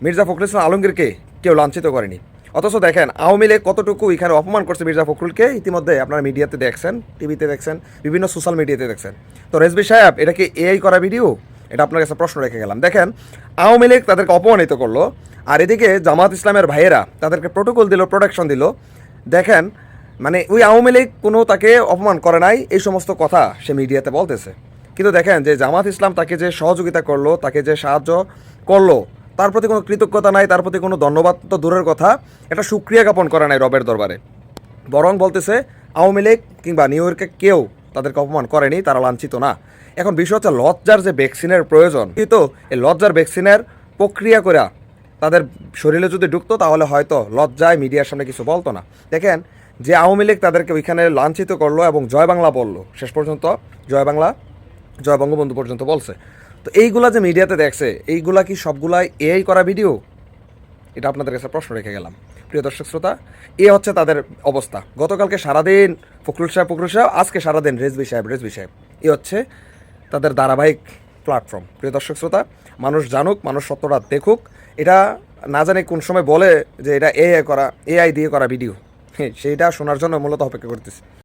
মির্জা ফখরুল ইসলাম আলমগীরকে কেউ লাঞ্ছিত করেনি। অথচ দেখেন আওয়ামী লীগ কতটুকু এখানে অপমান করছে মির্জা ফখরুলকে, ইতিমধ্যে আপনারা মিডিয়াতে দেখছেন, টিভিতে দেখছেন, বিভিন্ন সোশ্যাল মিডিয়াতে দেখছেন। তো রেজভী সাহেব, এটা কি এআই করা ভিডিও? এটা আপনার কাছে প্রশ্ন রেখে গেলাম। দেখেন আওয়ামী লীগ তাদেরকে অপমানিত করলো, আর এদিকে জামাত ইসলামের ভাইয়েরা তাদেরকে প্রোটোকল দিল, প্রোটেকশন দিল। দেখেন মানে ওই আওয়ামী লীগ কোনো তাকে অপমান করে নাই, এই সমস্ত কথা সে মিডিয়াতে বলতেছে। কিন্তু দেখেন যে জামাত ইসলাম তাকে যে সহযোগিতা করলো, তাকে যে সাহায্য করলো, তার প্রতি কোনো কৃতজ্ঞতা নাই, তার প্রতি কোনো ধন্যবাদ তো দূরের কথা, এটা সুক্রিয়া জ্ঞাপন করা নাই রবের দরবারে। বরং বলতেছে আওয়ামী লীগ কিংবা নিউ ইয়র্কে কেউ তাদেরকে অপমান করেনি, তারা লাঞ্ছিত না। এখন বিষয় হচ্ছে লজ্জার যে ভ্যাকসিনের প্রয়োজন, কিন্তু এই লজ্জার ভ্যাকসিনের প্রক্রিয়া করে তাদের শরীরে যদি ঢুকতো তাহলে হয়তো লজ্জায় মিডিয়ার সামনে কিছু বলতো না। দেখেন যে আওয়ামী লীগ তাদেরকে ওইখানে লাঞ্ছিত করলো এবং জয় বাংলা বললো, শেষ পর্যন্ত জয় বাংলা জয় বঙ্গবন্ধু পর্যন্ত বলছে। তো এইগুলা যে মিডিয়াতে দেখছে, এইগুলা কি সবগুলাই এআই করা ভিডিও? এটা আপনাদের কাছে প্রশ্ন রেখে গেলাম। প্রিয় দর্শক শ্রোতা, এ হচ্ছে তাদের অবস্থা। গতকালকে সারাদিন ফখরুল সাহেব, আজকে সারাদিন রেজভী সাহেব, এ হচ্ছে তাদের ধারাবাহিক প্ল্যাটফর্ম। প্রিয় দর্শক শ্রোতা, মানুষ জানুক, মানুষ সত্যটা দেখুক। এটা না জানি কোন সময় বলে যে এটা এআই দিয়ে করা ভিডিও, সেইটা শোনার জন্য মূলত অপেক্ষা করতেছি।